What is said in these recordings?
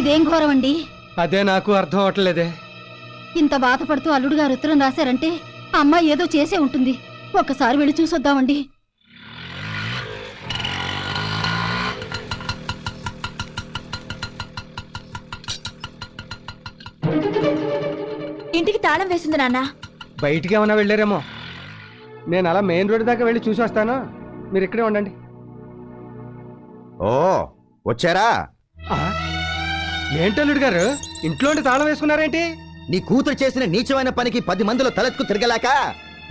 ఇదేం ఘోరం అండి. అదే నాకు అర్థం అవట్లేదే. ఇంత బాధపడుతూ అల్లుడు గారు ఉత్తరం రాశారంటే అమ్మాయి ఏదో చేసే ఉంటుంది. ఒక్కసారి వెళ్ళి చూసొద్దామండి. ఇంటికి తాళం వేసింది నాన్న. బయటికి ఏమైనా వెళ్ళారేమో. నేను అలా మెయిన్ రోడ్ దాకా వెళ్ళి చూసి వస్తాను, మీరు ఇక్కడే ఉండండి. ఓ వచ్చారా? ఏంటల్లుడు గారు ఇంట్లోండి తాళం వేసుకున్నారేంటి? నీ కూతురు చేసిన నీచమైన పనికి 10 మందిలో తలెత్తుకు తిరగలేక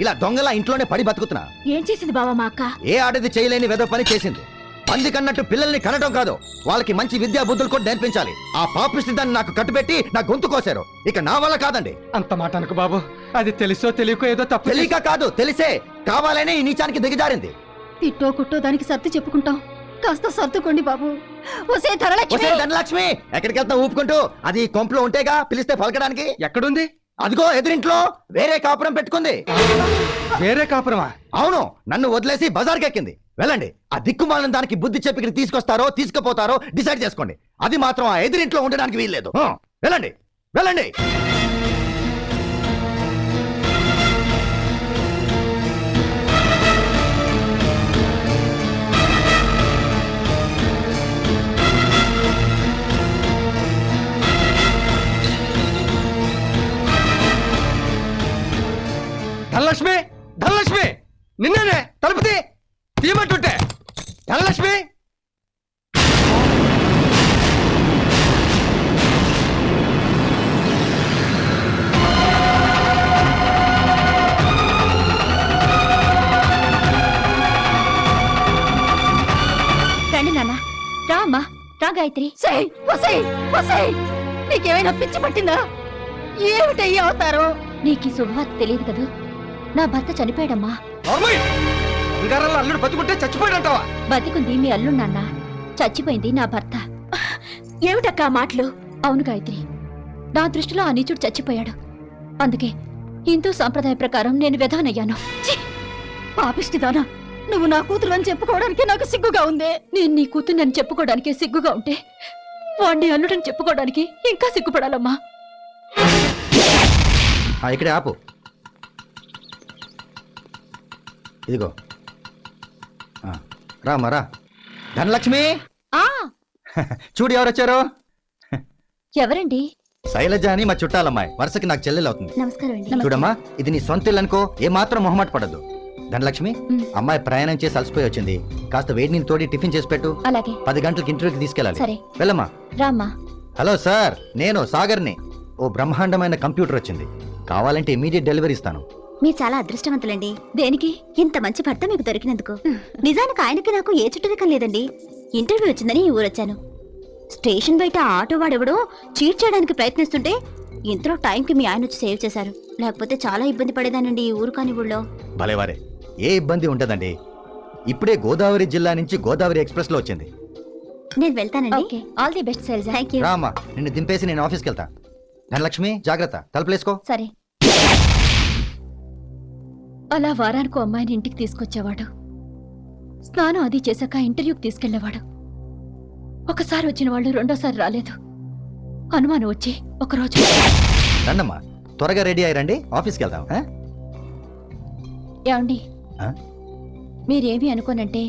ఇలా దొంగలా ఇంట్లోనే పడి బతుకుతున్నా. ఏం చేసింది బావా మా అక్క? ఏ ఆడది చేయలేని వెదో పని చేసింది. పంది కన్నట్టు పిల్లల్ని కనడం కాదు, వాళ్ళకి మంచి విద్యా బుద్ధులు కూడా నేర్పించాలి. ఆ పాపిష్టి దాన్ని నాకు కట్టుబెట్టి నా గొంతు కోసారు. ఇక నా వల్ల కాదండి. అంత మాట అనుకు బాబు. అది తెలుసో తెలియకో ఏదో తప్పు. తెలియక కాదు, తెలిసే కావాలనే ఈ నీచానికి దిగజారింది. తిట్టో కుట్టో దానికి సర్ది చెప్పుకుంటాం. కాస్త సర్దుకోండి బాబు. ఒసే ధనలక్ష్మి, ధనలక్ష్మి ఎక్కడికి వెళ్తా ఊపుకుంటూ? అది కొంపలో ఉంటేగా పిలిస్తే పలకడానికి. ఎక్కడుంది? అదిగో ఎదురింట్లో వేరే కాపురం పెట్టుకుంది. వేరే కాపురమా? అవును, నన్ను వదిలేసి బజార్కి ఎక్కింది. వెళ్ళండి, ఆ దిక్కుమాలిన దానికి బుద్ధి చెప్పి తీసుకొస్తారో తీసుకుపోతారో డిసైడ్ చేసుకోండి. అది మాత్రం ఆ ఎదురింట్లో ఉండడానికి వీల్లేదు. వెళ్ళండి వెళ్ళండి. ధనలక్ష్మి, ధనలక్ష్మి, నిన్నేనే తలుపు తీయమంటుంటే. ధనలక్ష్మి, రండి నాన్న. రా అమ్మా, రా గాయత్రి. నీకేమైనా పిచ్చి పట్టిందా? ఏమిటయ్యి అవుతారు? నీకు ఈ శుభవార్త తెలియదు కదూ, నా భర్త చనిపోయాడమ్మా. బంగారంలో అల్లుడు బతుకుంటే చచ్చిపోయాడంటావా? బతికుంది మీ అల్లుడు నాన్న, చచ్చిపోయింది నా భర్త. ఏమిటక్క ఆ మాటలు? అవును గాయత్రి, నా దృష్టిలో ఆ నీచుడు చచ్చిపోయాడు. అందుకే హిందూ సాంప్రదాయ ప్రకారం నేను విధానయ్యాను. పాపిష్టిదానా, నువ్వు నా కూతురు అని చెప్పుకోవడానికి నాకు సిగ్గుగా ఉందే. నేను నీ కూతుర్నని చెప్పుకోవడానికి సిగ్గుగా ఉంటే వాణ్ణి అల్లుడని చెప్పుకోవడానికి ఇంకా సిగ్గుపడాలమ్మా. ఇక్కడే ఆపు. ఇదిగో రామ్మా రా. ధనలక్ష్మి, చూడు ఎవరు వచ్చారో. ఎవరండి? శైలజ అని మా చుట్టాలమ్మాయి, వరుసకి నాకు చెల్లెలు అవుతుంది. నమస్కారం అండి. చూడమ్మా, ఇది నీ సొంత ఇల్లు అనుకో, ఏమాత్రం మొహమాట పడద్దు. ధనలక్ష్మి, అమ్మాయి ప్రయాణం చేసి అలసిపోయి వచ్చింది. కాస్త వేడి నీళ్ళు తోడి టిఫిన్ చేసి పెట్టు. అలాగే. 10 గంటలకు ఇంటర్వ్యూకి తీసుకెళ్ళాలి. సరే. వెళ్ళమ్మా. రామ్మా. హలో సార్, నేను సాగర్ని. ఓ బ్రహ్మాండమైన కంప్యూటర్ వచ్చింది, కావాలంటే ఇమీడియట్ డెలివరీ ఇస్తాను. మీరు చాలా అదృష్టవంతులండి. దేనికి? ఇంత మంచి భర్త మీకు దొరికినందుకు. నిజానికి ఆయనకి నాకు ఏ చుట్టరికం లేదండి. ఇంటర్వ్యూ వచ్చిందని ఈ ఊరొచ్చాను. స్టేషన్ బయట ఆటో వాడెవడో చీట్ చేయడానికి ప్రయత్నిస్తుంటే ఇంతలో టైంకి మీ ఆయన వచ్చి సేవ్ చేశారు. లేకపోతే చాలా ఇబ్బంది పడేదానండి ఈ ఊరు కాని ఊళ్ళో. భలేవారే, ఏ ఇబ్బంది ఉండదండి. ఇప్పుడే గోదావరి జిల్లా నుంచి గోదావరి ఎక్స్ప్రెస్ లో వచ్చింది. నేను వెళ్తానండి. Okay, all the best Shailaja. Thank you. రామ్మా, నిన్ను దింపేసి నేను ఆఫీస్కి వెళ్తా. ధనలక్ష్మి జాగ్రత్త, తలుపులేసుకో. సరే. అలా వారానికో అమ్మాయిని ఇంటికి తీసుకొచ్చేవాడు. స్నానం అది చేశాక ఇంటర్వ్యూకి తీసుకెళ్లేవాడు. ఒకసారి వచ్చిన వాళ్ళు రెండోసారి రాలేదు. అనుమానం వచ్చి ఒకరోజు. రండమ్మా, త్వరగా రెడీ అయ్యారండి, ఆఫీస్కి వెళ్దాం. ఏమండి, ఆ? మీరేమీ అనుకోనంటే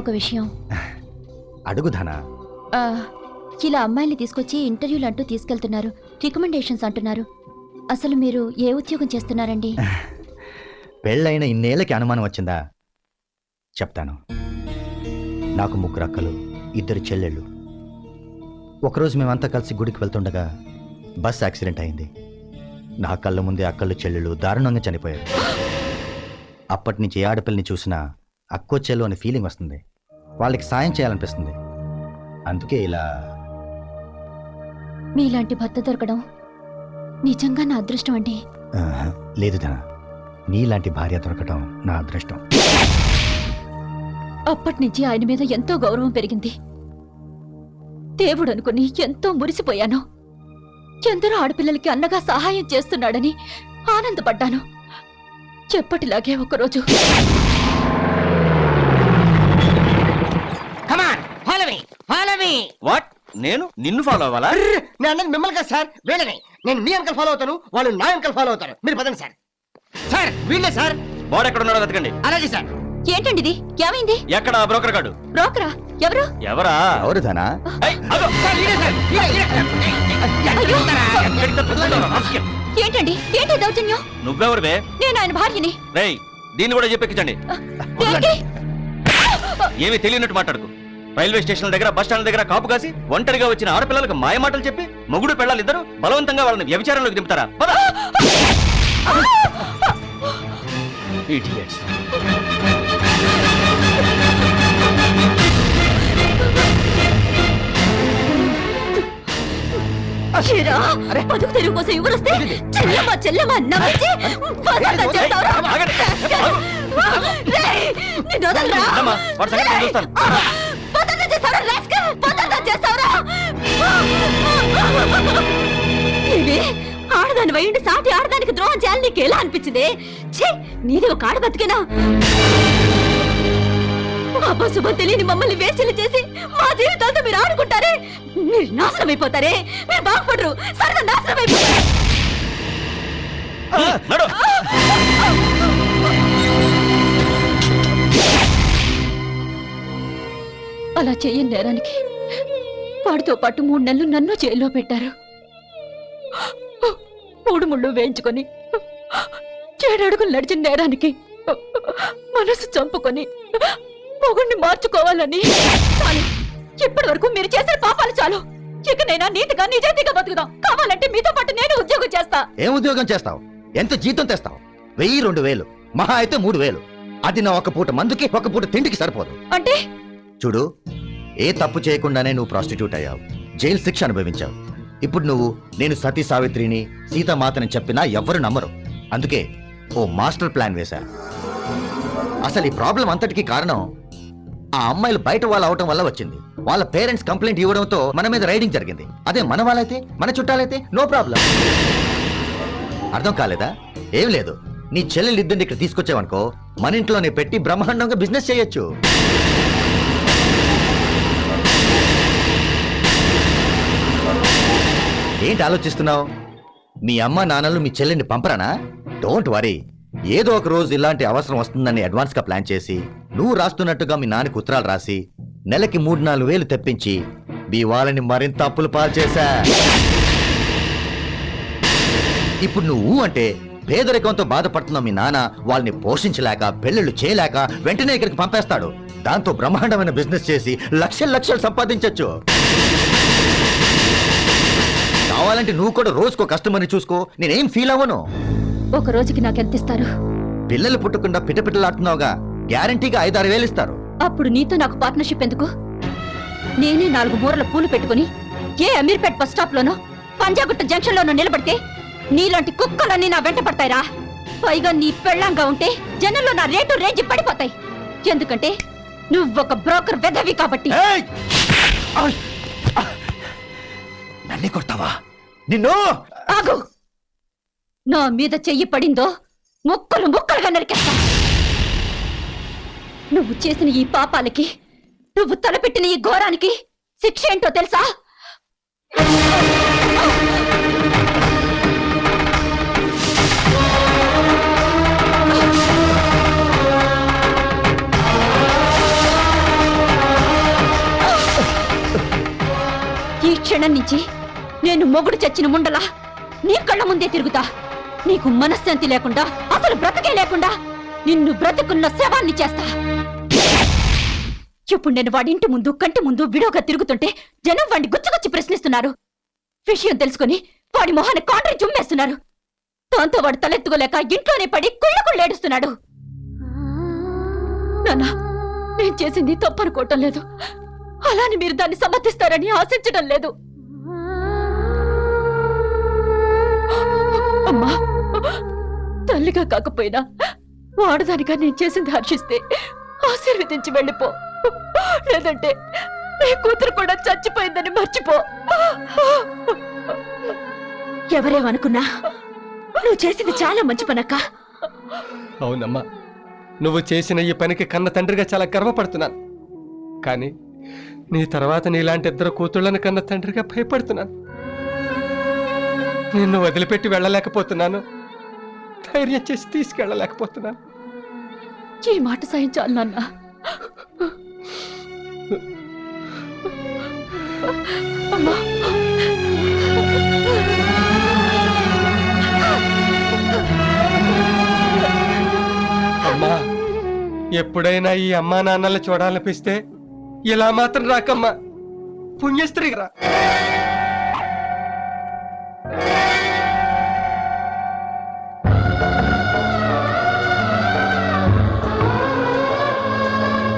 ఒక విషయం. అడుగు ధన. ఆ, ఇలా అమ్మాయిని తీసుకొచ్చి ఇంటర్వ్యూలు అంటూ తీసుకెళ్తున్నారు, రికమెండేషన్స్ అంటున్నారు. అసలు మీరు ఏ ఉద్యోగం చేస్తున్నారండి? పెళ్ళైన ఇన్నేళ్ళకి అనుమానం వచ్చిందా? చెప్తాను. నాకు 3 అక్కలు, 2 చెల్లెళ్ళు. ఒకరోజు మేమంతా కలిసి గుడికి వెళ్తుండగా బస్ యాక్సిడెంట్ అయింది. నా కళ్ళ ముందే అక్కలు చెల్లెళ్ళు దారుణంగా చనిపోయారు. అప్పటి నుంచి ఏ ఆడపిల్లని చూసినా అక్కో చెల్లు అనే ఫీలింగ్ వస్తుంది, వాళ్ళకి సాయం చేయాలనిపిస్తుంది. అందుకే ఇలా. మీలాంటి భర్త దొరకడం నిజంగా నా అదృష్టం అండి. లేదు ధన, నీలాంటి భార్య దొరకటం నా అదృష్టం. అప్పటి నుంచి ఆయన మీద ఎంతో గౌరవం పెరిగింది. దేవుడు అనుకుని ఎంతో మురిసిపోయాను. ఎందరో ఆడపిల్లలకి అన్నగా సహాయం చేస్తున్నాడని ఆనందపడ్డాను. చెప్పటిలాగే ఒకరోజు. Come on, follow me, follow me. What? నేను నిన్ను ఫాలో అవ్వాలా? నేను అన్నది మిమ్మల్ని కదా సార్, వీళ్ళని. నేను మీ అంకల్ ఫాలో అవుతాను, వాళ్ళు నా అంకల్ ఫాలో అవుతారు. మీరు పదండి సార్. సార్ వీళ్ళే సార్. వాడు ఎక్కడ ఉన్నాడో వెతకండి. అలాగే సార్. ఏంటండి ఇది? ఏమైంది? ఎక్కడ ఆ బ్రోకర్ గాడు? బ్రోకరా? ఎవరు? ఎవరా? ఎవరు ధనా? ఏయ్, అదో. సార్ ఈయనే సార్. ఎక్కడికి తప్పుతున్నావురా, రాస్కెల్? ఏంటండి? ఏంటి దౌర్జన్యం? నువ్వెవరివే? నేను ఆయన భార్యని. రేయ్, దీన్ని కూడా చెప్పెక్కించండి. ఏంటి? ఏమీ తెలియనట్టు మాట్లాడుకు. రైల్వే స్టేషన్ దగ్గర, బస్ స్టాండ్ దగ్గర కాపు కాసి ఒంటరిగా వచ్చిన ఆడపిల్లలకు మాయ మాటలు చెప్పి మొగుడు పెళ్ళాలి ఇద్దరు బలవంతంగా వాళ్ళని వ్యభిచారంలోకి దింపుతారా? పద. Idiots. ఏరా, బతుకు తెరువు కోసం ఎవరొస్తే చెల్లమ్మ చెల్లమ్మ నవ్వించి బజార్లో చేస్తావురా? ఆగండి. రేయ్, నిన్ను వదలరా? ఉండమ్మా, వాడి సంగతి నేను చూస్తాను. బజార్లో చేస్తావురా, రాస్కల్? బజార్లో చేస్తావురా? ఏమే, ఆడదాని వయ్యండి సాటి ఆడదానికి ద్రోహం చేయాలని నీకు ఎలా అనిపించింది? ఛీ, నీది ఒక ఆడ బతికేనా? అబ్బశుభం తెలియని మమ్మల్ని వేసలు చేసి మా జీవితాలతో మీరు ఆడుకుంటారే, మీరు నాశనం అయిపోతారే, మీరు బాగుపడరు, సర్వ నాశనం అయిపోతారు. నడు. అలా చెయ్యని నేరానికి వాడితో పాటు 3 నెలలు నన్ను జైల్లో పెట్టారు. 3 ముళ్ళు వేయించుకొని 7 అడుగులు నడిచిన నేరానికి మనసు చంపుకొని మొగుణ్ణి మార్చుకోవాలని. చాలు, ఇప్పటి వరకు మీరు చేసిన పాపాలు చాలు. ఇకనైనా నీతిగా నిజాయితీగా బతుకుదాం. కావాలంటే మీతో పాటు నేను ఉద్యోగం చేస్తా. ఏం ఉద్యోగం చేస్తావు? ఎంత జీతం తెస్తావు? 1000-2000, మహా అయితే 3000. అది నా ఒక పూట మందుకి, ఒక పూట తిండికి సరిపోదు. అంటే చూడు, ఏ తప్పు చేయకుండానే నువ్వు ప్రాస్టిట్యూట్ అయ్యావు, జైలు శిక్ష అనుభవించావు. ఇప్పుడు నువ్వు నేను సతీ సావిత్రిని, సీతామాతని చెప్పినా ఎవ్వరు నమ్మరు. అందుకే ఓ మాస్టర్ ప్లాన్ వేశా. అసలు ఈ ప్రాబ్లం అంతటికి కారణం ఆ అమ్మాయిలు బయట వాళ్ళు అవటం వల్ల వచ్చింది. వాళ్ళ పేరెంట్స్ కంప్లైంట్ ఇవ్వడంతో మన మీద రైడింగ్ జరిగింది. అదే మన వాళ్ళైతే, మన చుట్టాలైతే నో ప్రాబ్లం. అర్థం కాలేదా? ఏం లేదు, నీ చెల్లెలు ఇద్దరిని ఇక్కడ తీసుకొచ్చావనుకో, మన ఇంట్లోనే పెట్టి బ్రహ్మాండంగా బిజినెస్ చేయొచ్చు. ఏంటి ఆలోచిస్తున్నావు? మీ అమ్మ నాన్నలు మీ చెల్లెల్ని పంపరానా? డోంట్ వరీ, ఏదో ఒక రోజు ఇలాంటి అవసరం వస్తుందని అడ్వాన్స్ గా ప్లాన్ చేసి, నువ్వు రాస్తున్నట్టుగా మీ నాన్నకి ఉత్తరాలు రాసి, నెలకి 3-4 వేలు తెప్పించి మీ వాళ్ళని మరింత అప్పులు పాలు చేశా. ఇప్పుడు నువ్వు అంటే పేదరికంతో బాధపడుతున్న మీ నాన్న వాళ్ళని పోషించలేక, పెళ్ళిళ్ళు చేయలేక వెంటనే ఇక్కడికి పంపేస్తాడు. దాంతో బ్రహ్మాండమైన బిజినెస్ చేసి లక్షలు సంపాదించొచ్చు. కావాలంటే నువ్వు కూడా రోజుకో కస్టమర్ని చూసుకో, నేనేం ఫీల్ అవ్వను. ఒక రోజుకి నాకెంత ఇస్తారు? పిల్లలు పుట్టకుండా పిట్టపిట్టలాడుతున్నావుగా, గ్యారంటీగా 5-6 వేలు ఇస్తారు. అప్పుడు నీతో నాకు పార్ట్నర్షిప్ ఎందుకు? నేనే 4 మూరల పూలు పెట్టుకుని ఏ అమీర్పేట్ బస్ స్టాప్ లోనో, పంజాగుట్ట జంక్షన్ లోనో నిలబడితే నీలాంటి కుక్కలన్నీ నా వెంట పడతాయిరా. పైగా నీ పెళ్ళంగా ఉంటే జనంలో నా రేటు రేంజ్ పడిపోతాయి. ఎందుకంటే నువ్వొక బ్రోకర్ వెధవి కాబట్టి. నన్నే కొడతావా? నిన్ను ఆగు! నా మీద చెయ్యి పడిందో ముక్కలుగా నరికేస్తా. నువ్వు చేసిన ఈ పాపాలకి, నువ్వు తలపెట్టిన ఈ ఘోరానికి శిక్ష ఏంటో తెలుసా? ఈ క్షణం నుంచి నేను మొగుడు చచ్చిన ముండలా నీ కళ్ళ ముందే తిరుగుతా. నీకు మనశ్శాంతి లేకుండా, అసలు బ్రతకే లేకుండా నిన్ను బ్రతుకున్న శవాన్ని చేస్తా. ఇప్పుడు నేను వాడి ఇంటి ముందు, కంటి ముందు విడోగా తిరుగుతుంటే జనం వాడిని గుచ్చుగుచ్చి ప్రశ్నిస్తున్నారు. విషయం తెలుసుకుని వాడి మొహాన్ని కాండ్రి చుమ్మేస్తున్నారు. దాంతో వాడు తలెత్తుకోలేక ఇంట్లోనే పడి కుళ్ళేడుస్తున్నాడు. నాన్నా, నేను చేసింది తప్పనుకోవటం లేదు. అలాని మీరు దాన్ని సమర్థిస్తారని ఆశించడం లేదు. అమ్మా, తల్లిగా కాకపోయినా వాడదానిగా నేను చేసింది హర్షిస్తే ఆశీర్వదించి వెళ్ళిపో. లేదంటే నీ కూతురు కూడా చచ్చిపోయిందని మర్చిపో. ఎవరేమనుకున్నా నువ్వు చేసింది చాలా మంచి పనక్క. అవునమ్మా, నువ్వు చేసిన ఈ పనికి కన్న తండ్రిగా చాలా గర్వపడుతున్నాను. కానీ నీ తర్వాత నీలాంటి ఇద్దరు కూతుళ్ళని కన్న తండ్రిగా భయపడుతున్నాను. నిన్ను వదిలిపెట్టి వెళ్ళలేకపోతున్నాను, ధైర్యం చేసి తీసుకెళ్ళలేకపోతున్నాను. ఈ మాట సహించాలి నాన్న. అమ్మా, అమ్మా, ఎప్పుడైనా ఈ అమ్మా నాన్నలు చూడాలనిపిస్తే ఇలా మాత్రం రాకమ్మా, పుణ్యస్త్రీ రా.